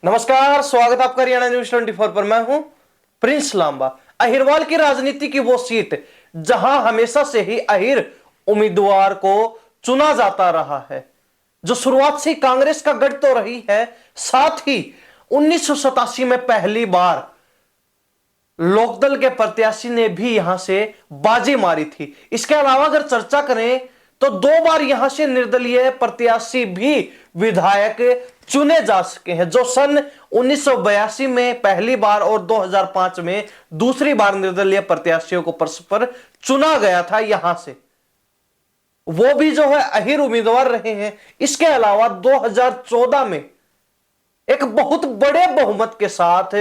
नमस्कार, स्वागत आपका हरियाणा न्यूज 24 पर। मैं हूं प्रिंस लांबा। अहिरवाल की राजनीति की वो सीट जहां हमेशा से ही अहिर उम्मीदवार को चुना जाता रहा है, जो शुरुआत से कांग्रेस का गढ़ तो रही है, साथ ही 1987 में पहली बार लोकदल के प्रत्याशी ने भी यहां से बाजी मारी थी। इसके अलावा अगर चर्चा करें तो 2 बार यहां से निर्दलीय प्रत्याशी भी विधायक चुने जा सके हैं, जो सन 1982 में पहली बार और 2005 में दूसरी बार निर्दलीय प्रत्याशियों को परस्पर चुना गया था यहां से, वो भी जो है अहिर उम्मीदवार रहे हैं। इसके अलावा 2014 में एक बहुत बड़े बहुमत के साथ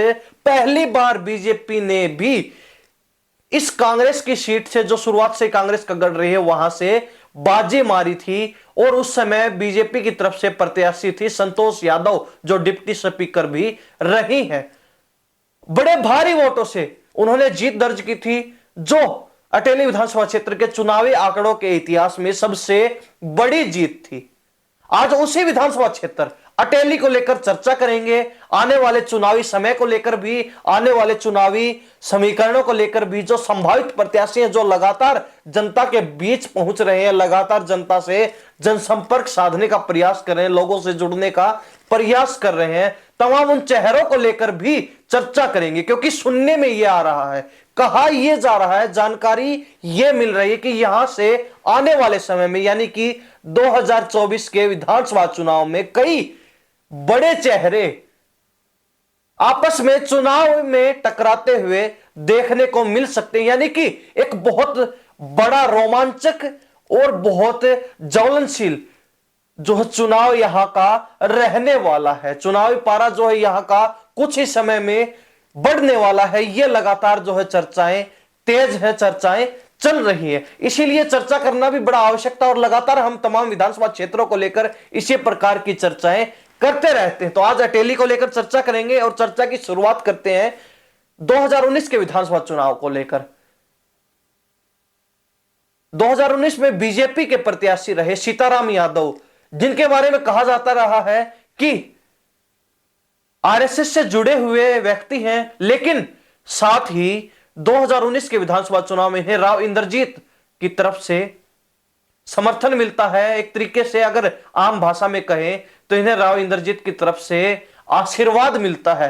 पहली बार बीजेपी ने भी इस कांग्रेस की सीट से, जो शुरुआत से कांग्रेस का गढ़ रही है, वहां से बाजी मारी थी। और उस समय बीजेपी की तरफ से प्रत्याशी थी संतोष यादव, जो डिप्टी स्पीकर भी रही हैं। बड़े भारी वोटों से उन्होंने जीत दर्ज की थी, जो अटेली विधानसभा क्षेत्र के चुनावी आंकड़ों के इतिहास में सबसे बड़ी जीत थी। आज उसी विधानसभा क्षेत्र अटेली को लेकर चर्चा करेंगे, आने वाले चुनावी समय को लेकर भी, आने वाले चुनावी समीकरणों को लेकर भी। जो संभावित प्रत्याशी हैं, जो लगातार जनता के बीच पहुंच रहे हैं, लगातार जनता से जनसंपर्क साधने का प्रयास कर रहे हैं, लोगों से जुड़ने का प्रयास कर रहे हैं, तमाम उन चेहरों को लेकर भी चर्चा करेंगे। क्योंकि सुनने में यह आ रहा है, कहा यह जा रहा है, जानकारी यह मिल रही है कि यहां से आने वाले समय में, यानी कि 2024 के विधानसभा चुनाव में कई बड़े चेहरे आपस में चुनाव में टकराते हुए देखने को मिल सकते हैं। यानी कि एक बहुत बड़ा रोमांचक और बहुत ज्वलनशील जो चुनाव यहां का रहने वाला है। चुनावी पारा जो है यहां का कुछ ही समय में बढ़ने वाला है। यह लगातार जो है चर्चाएं तेज है, चर्चाएं चल रही है। इसीलिए चर्चा करना भी बड़ा आवश्यक था और लगातार हम तमाम विधानसभा क्षेत्रों को लेकर इसी प्रकार की चर्चाएं करते रहते हैं। तो आज अटेली को लेकर चर्चा करेंगे और चर्चा की शुरुआत करते हैं 2019 के विधानसभा चुनाव को लेकर। 2019 में बीजेपी के प्रत्याशी रहे सीताराम यादव, जिनके बारे में कहा जाता रहा है कि आरएसएस से जुड़े हुए व्यक्ति हैं, लेकिन साथ ही 2019 के विधानसभा चुनाव में इन्हें राव इंद्रजीत की तरफ से समर्थन मिलता है। एक तरीके से अगर आम भाषा में कहें तो इन्हें राव इंद्रजीत की तरफ से आशीर्वाद मिलता है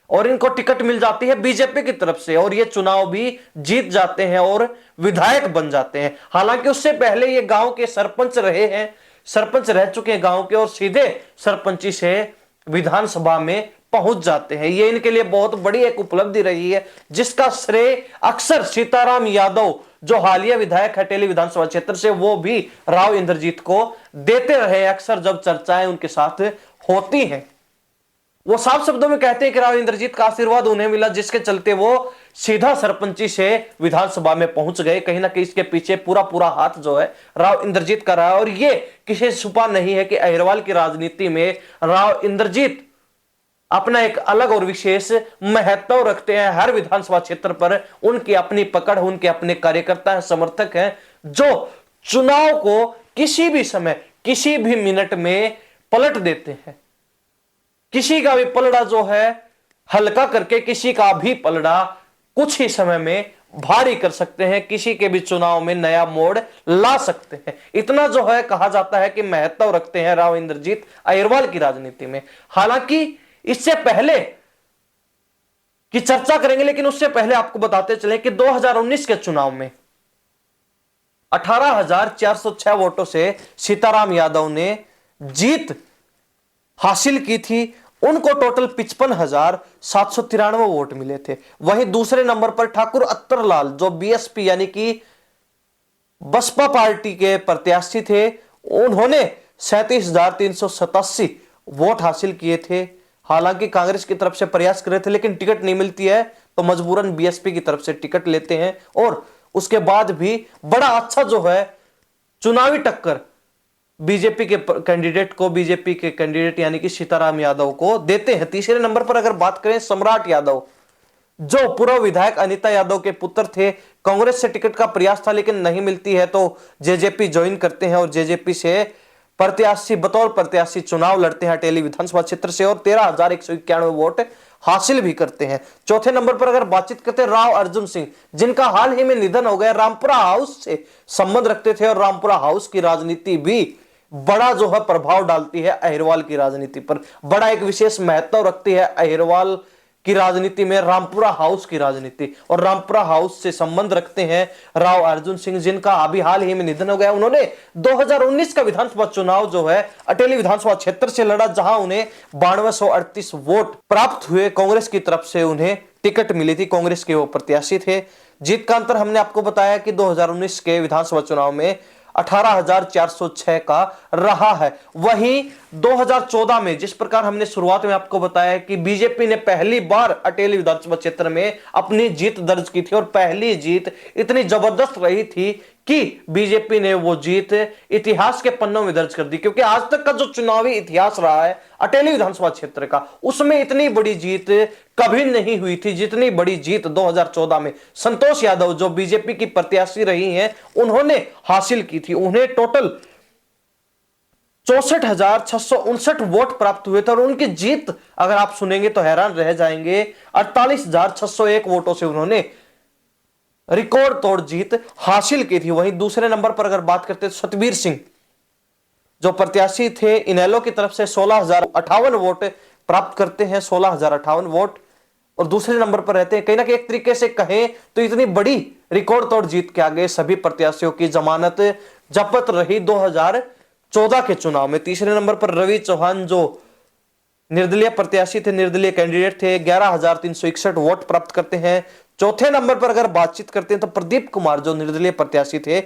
और इनको टिकट मिल जाती है बीजेपी की तरफ से, और ये चुनाव भी जीत जाते हैं और विधायक बन जाते हैं। हालांकि उससे पहले ये गांव के सरपंच रहे हैं, सरपंच रह चुके हैं गांव के, और सीधे सरपंची से विधानसभा में पहुंच जाते हैं। ये इनके लिए बहुत बड़ी एक उपलब्धि रही है, जिसका श्रेय अक्सर सीताराम यादव, जो हालिया विधायक हटेली विधानसभा क्षेत्र से, वो भी राव इंद्रजीत को देते रहे। अक्सर जब चर्चाएं उनके साथ होती हैं, वो साफ शब्दों में कहते हैं कि राव इंद्रजीत का आशीर्वाद उन्हें मिला, जिसके चलते वो सीधा सरपंची से विधानसभा में पहुंच गए। कहीं ना कहीं इसके पीछे पूरा पूरा हाथ जो है राव इंद्रजीत का रहा है। और ये किसी छुपा नहीं है कि अहिरवाल की राजनीति में राव इंद्रजीत अपना एक अलग और विशेष महत्व रखते हैं। हर विधानसभा क्षेत्र पर उनकी अपनी पकड़, उनके अपने कार्यकर्ता हैं, समर्थक हैं, जो चुनाव को किसी भी समय, किसी भी मिनट में पलट देते हैं। किसी का भी पलड़ा जो है हल्का करके किसी का भी पलड़ा कुछ ही समय में भारी कर सकते हैं, किसी के भी चुनाव में नया मोड़ ला सकते हैं। इतना जो है कहा जाता है कि महत्व रखते हैं राव इंद्रजीत अहिरवाल की राजनीति में। हालांकि इससे पहले की चर्चा करेंगे, लेकिन उससे पहले आपको बताते चले कि 2019 के चुनाव में 18,406 वोटों से सीताराम यादव ने जीत हासिल की थी। उनको टोटल 55,793 वोट मिले थे। वहीं दूसरे नंबर पर ठाकुर अत्तरलाल, जो बीएसपी यानी कि बसपा पार्टी के प्रत्याशी थे, उन्होंने 37,387 वोट हासिल किए थे। हालांकि कांग्रेस की तरफ से प्रयास कर रहे थे, लेकिन टिकट नहीं मिलती है, तो मजबूरन बीएसपी की तरफ से टिकट लेते हैं। और उसके बाद भी बड़ा अच्छा जो है चुनावी टक्कर बीजेपी के कैंडिडेट को, बीजेपी के कैंडिडेट यानी कि सीताराम यादव को देते हैं। तीसरे नंबर पर अगर बात करें सम्राट यादव, जो पूर्व विधायक अनीता यादव के पुत्र थे। कांग्रेस से टिकट का प्रयास था लेकिन नहीं मिलती है, तो जेजेपी ज्वाइन करते हैं और जेजेपी से प्रत्याशी बतौर प्रत्याशी चुनाव लड़ते हैं अटेली विधानसभा क्षेत्र से और 13,191 वोट हासिल भी करते हैं। चौथे नंबर पर अगर बातचीत करते हैं राव अर्जुन सिंह, जिनका हाल ही में निधन हो गया, रामपुरा हाउस से संबंध रखते थे और रामपुरा हाउस की राजनीति भी बड़ा जो है प्रभाव डालती है अहिरवाल की राजनीति पर, बड़ा एक विशेष महत्व रखती है अहिरवाल की राजनीति में रामपुरा हाउस की राजनीति। और रामपुरा हाउस से संबंध रखते हैं राव अर्जुन सिंह, जिनका अभी हाल ही में निधन हो गया। उन्होंने 2019 का विधानसभा चुनाव जो है अटेली विधानसभा क्षेत्र से लड़ा, जहां उन्हें 9238 वोट प्राप्त हुए। कांग्रेस की तरफ से उन्हें टिकट मिली थी, कांग्रेस के वो प्रत्याशी थे। जीत का अंतर हमने आपको बताया कि 2019 के विधानसभा चुनाव में 18,406 का रहा है। वहीं 2014 में जिस प्रकार हमने शुरुआत में आपको बताया कि बीजेपी ने पहली बार अटेली विधानसभा क्षेत्र में अपनी जीत दर्ज की थी और पहली जीत इतनी जबरदस्त रही थी कि बीजेपी ने वो जीत इतिहास के पन्नों में दर्ज कर दी, क्योंकि आज तक का जो चुनावी इतिहास रहा है अटेली विधानसभा क्षेत्र का, उसमें इतनी बड़ी जीत कभी नहीं हुई थी जितनी बड़ी जीत 2014 में संतोष यादव जो बीजेपी की प्रत्याशी रही हैं उन्होंने हासिल की थी। उन्हें टोटल 64,659 वोट प्राप्त हुए थे और उनकी जीत अगर आप सुनेंगे तो हैरान रह जाएंगे, 48,601 वोटों से उन्होंने रिकॉर्ड तोड़ जीत हासिल की थी। वहीं दूसरे नंबर पर अगर बात करते हैं सतबीर सिंह जो प्रत्याशी थे इनेलो की तरफ से 16,058 वोट प्राप्त करते हैं, 16,058 वोट, और दूसरे नंबर पर रहते हैं। कहीं ना कहीं एक तरीके से कहें तो इतनी बड़ी रिकॉर्ड तोड़ जीत के आगे सभी प्रत्याशियों की जमानत जब्त रही 2014 के चुनाव में। तीसरे नंबर पर रवि चौहान जो निर्दलीय प्रत्याशी थे, निर्दलीय कैंडिडेट थे, 11,361 वोट प्राप्त करते हैं। चौथे नंबर पर अगर बातचीत करते हैं तो प्रदीप कुमार जो निर्दलीय प्रत्याशी थे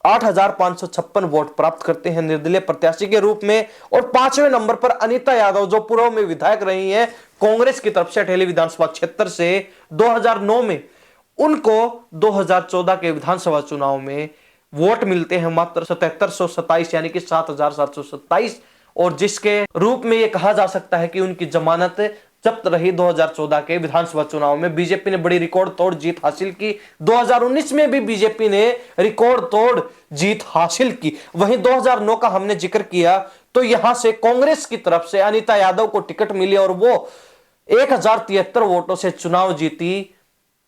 8,556 वोट प्राप्त करते हैं निर्दलीय प्रत्याशी के रूप में। और पांचवें नंबर पर अनीता यादव जो पूर्व में विधायक रही हैं कांग्रेस की तरफ से अटेली विधानसभा क्षेत्र से 2009 में, उनको 2014 के विधानसभा चुनाव में वोट मिलते हैं मात्र 7727 यानी कि 7,727, और जिसके रूप में यह कहा जा सकता है कि उनकी जमानत जब्त रही 2014 के विधानसभा चुनाव में। बीजेपी ने बड़ी रिकॉर्ड तोड़ जीत हासिल की, 2019 में भी बीजेपी ने रिकॉर्ड तोड़ जीत हासिल की। वहीं 2009 का हमने जिक्र किया तो यहां से कांग्रेस की तरफ से अनीता यादव को टिकट मिली और वो 1,073 वोटों से चुनाव जीती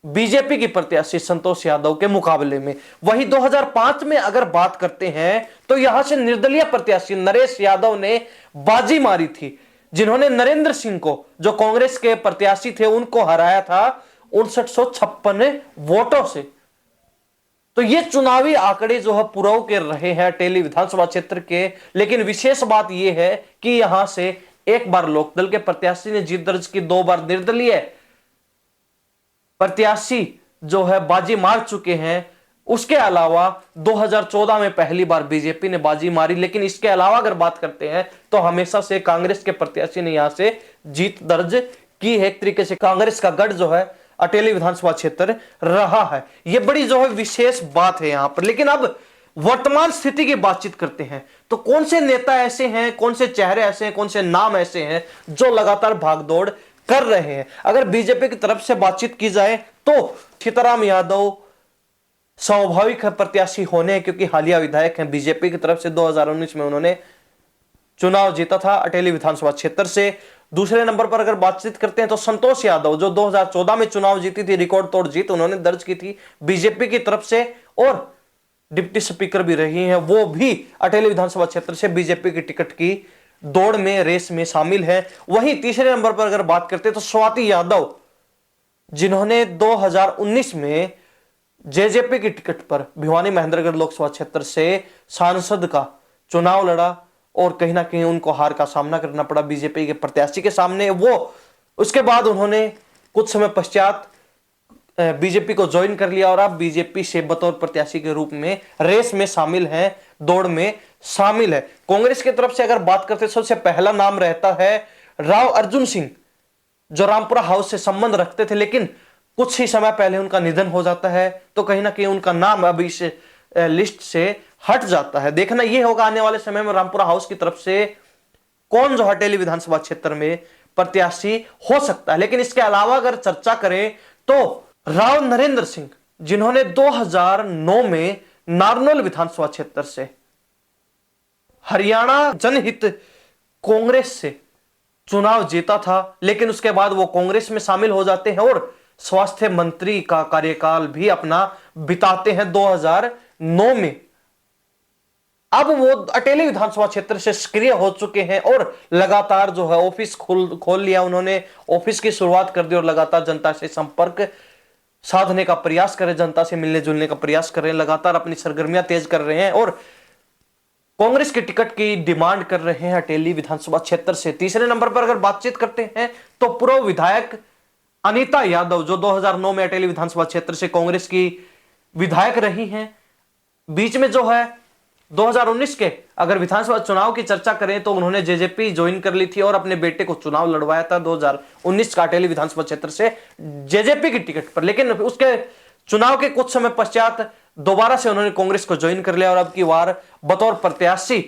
बीजेपी की प्रत्याशी संतोष यादव के मुकाबले में। वहीं 2005 में अगर बात करते हैं तो यहां से निर्दलीय प्रत्याशी नरेश यादव ने बाजी मारी थी, जिन्होंने नरेंद्र सिंह को जो कांग्रेस के प्रत्याशी थे उनको हराया था 5956 वोटों से। तो ये चुनावी आंकड़े जो है पूर्व के रहे हैं अटेली विधानसभा क्षेत्र के। लेकिन विशेष बात यह है कि यहां से एक बार लोकदल के प्रत्याशी ने जीत दर्ज की, 2 बार निर्दलीय प्रत्याशी जो है बाजी मार चुके हैं। उसके अलावा 2014 में पहली बार बीजेपी ने बाजी मारी। लेकिन इसके अलावा अगर बात करते हैं तो हमेशा से कांग्रेस के प्रत्याशी ने यहां से जीत दर्ज की है। एक तरीके से कांग्रेस का गढ़ जो है अटेली विधानसभा क्षेत्र रहा है। यह बड़ी जो है विशेष बात है यहां पर। लेकिन अब वर्तमान स्थिति की बातचीत करते हैं तो कौन से नेता ऐसे हैं, कौन से चेहरे ऐसे हैं, कौन से नाम ऐसे हैं जो लगातार भागदौड़ कर रहे हैं। अगर बीजेपी की तरफ से बातचीत की जाए तो सीताराम यादव स्वाभाविक है प्रत्याशी होने, क्योंकि हालिया विधायक हैं बीजेपी की तरफ से। 2019 में उन्होंने चुनाव जीता था अटेली विधानसभा क्षेत्र से। दूसरे नंबर पर अगर बातचीत करते हैं तो संतोष यादव जो 2014 में चुनाव जीती थी, रिकॉर्ड तोड़ जीत उन्होंने दर्ज की थी बीजेपी की तरफ से और डिप्टी स्पीकर भी रही हैं, वो भी अटेली विधानसभा क्षेत्र से बीजेपी की टिकट की दौड़ में, रेस में शामिल है। वहीं तीसरे नंबर पर अगर बात करते हैं तो स्वाति यादव जिन्होंने 2019 में जेजेपी की टिकट पर भिवानी महेंद्रगढ़ लोकसभा क्षेत्र से सांसद का चुनाव लड़ा और कहीं ना कहीं उनको हार का सामना करना पड़ा बीजेपी के प्रत्याशी के सामने। वो उसके बाद उन्होंने कुछ समय पश्चात बीजेपी को ज्वाइन कर लिया और अब बीजेपी से बतौर प्रत्याशी के रूप में रेस में शामिल हैं, दौड़ में शामिल है। कांग्रेस की तरफ से अगर बात करते हैं सबसे पहला नाम रहता है राव अर्जुन सिंह जो रामपुरा हाउस से संबंध रखते थे, लेकिन कुछ ही समय पहले उनका निधन हो जाता है तो कहीं ना कहीं उनका नाम अब इस लिस्ट से हट जाता है। देखना यह होगा आने वाले समय में रामपुरा हाउस की तरफ से कौन जो अटेली विधानसभा क्षेत्र में प्रत्याशी हो सकता है। लेकिन इसके अलावा अगर चर्चा करें तो राव नरेंद्र सिंह जिन्होंने 2009 में नारनौल विधानसभा क्षेत्र से हरियाणा जनहित कांग्रेस से चुनाव जीता था, लेकिन उसके बाद वो कांग्रेस में शामिल हो जाते हैं और स्वास्थ्य मंत्री का कार्यकाल भी अपना बिताते हैं 2009 में। अब वो अटेली विधानसभा क्षेत्र से सक्रिय हो चुके हैं और लगातार जो है ऑफिस खोल लिया उन्होंने, ऑफिस की शुरुआत कर दी और लगातार जनता से संपर्क साधने का प्रयास करें, जनता से मिलने जुलने का प्रयास करें, लगातार अपनी सरगर्मियां तेज कर रहे हैं और कांग्रेस के टिकट की डिमांड कर रहे हैं अटेली विधानसभा क्षेत्र से। तीसरे नंबर पर अगर बातचीत करते हैं तो पूर्व विधायक अनीता यादव, जो 2009 में अटेली विधानसभा क्षेत्र से कांग्रेस की विधायक रही हैं। बीच में जो है 2019 के अगर विधानसभा चुनाव की चर्चा करें तो उन्होंने जेजेपी ज्वाइन कर ली थी और अपने बेटे को चुनाव लड़वाया था 2019 का अटेली विधानसभा क्षेत्र से जेजेपी की टिकट पर, लेकिन उसके चुनाव के कुछ समय पश्चात दोबारा से उन्होंने कांग्रेस को ज्वाइन कर लिया और अब की बार बतौर प्रत्याशी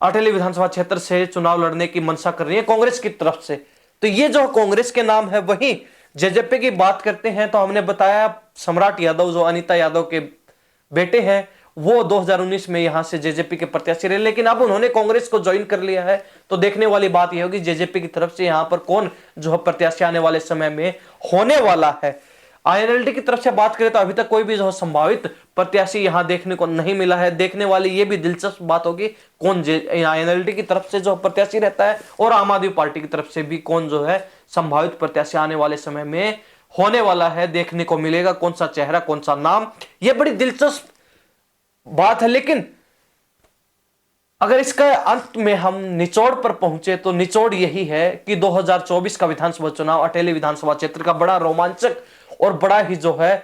अटेली विधानसभा क्षेत्र से चुनाव लड़ने की मंशा कर रही है कांग्रेस की तरफ से। तो ये जो कांग्रेस के नाम है, वही जेजेपी की बात करते हैं तो हमने बताया सम्राट यादव जो अनीता यादव के बेटे हैं, वो 2019 में यहां से जेजेपी के प्रत्याशी रहे, लेकिन अब उन्होंने कांग्रेस को ज्वाइन कर लिया है। तो देखने वाली बात यह होगी जेजेपी की तरफ से यहां पर कौन जो है प्रत्याशी आने वाले समय में होने वाला है। आईएनएलडी की तरफ से बात करें तो अभी तक कोई भी जो संभावित प्रत्याशी यहां देखने को नहीं मिला है। देखने वाली ये भी दिलचस्प बात होगी कौन आईएनएलडी की तरफ से जो प्रत्याशी रहता है और आम आदमी पार्टी की तरफ से भी कौन जो है संभावित प्रत्याशी आने वाले समय में होने वाला है, देखने को मिलेगा कौन सा चेहरा कौन सा नाम। यह बड़ी दिलचस्प बात है। लेकिन अगर इसका अंत में हम निचोड़ पर पहुंचे तो निचोड़ यही है कि 2024 का विधानसभा चुनाव अटेली विधानसभा क्षेत्र का बड़ा रोमांचक और बड़ा ही जो है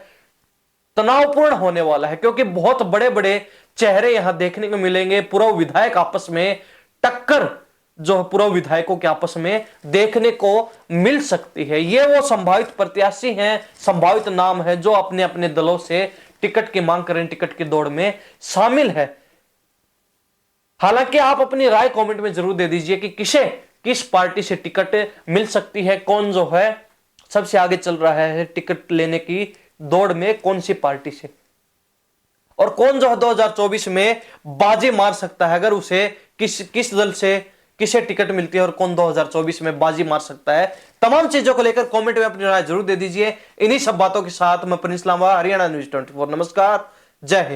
तनावपूर्ण होने वाला है, क्योंकि बहुत बड़े बड़े चेहरे यहां देखने को मिलेंगे। पूर्व विधायक आपस में टक्कर जो पूर्व विधायकों के आपस में देखने को मिल सकती है। ये वो संभावित प्रत्याशी हैं, संभावित नाम है जो अपने अपने दलों से टिकट की मांग करें, टिकट की दौड़ में शामिल है। हालांकि आप अपनी राय कमेंट में जरूर दे दीजिए कि किस पार्टी से टिकट मिल सकती है, कौन जो है सबसे आगे चल रहा है टिकट लेने की दौड़ में, कौन सी पार्टी से, और कौन जो है 2024 में बाजी मार सकता है अगर उसे किस दल से किसे टिकट मिलती है और कौन 2024 में बाजी मार सकता है। तमाम चीजों को लेकर कमेंट में अपनी राय जरूर दे दीजिए। इन्हीं सब बातों के साथ मैं प्रिंस लांबा, हरियाणा न्यूज़ 24। नमस्कार, जय हिंद।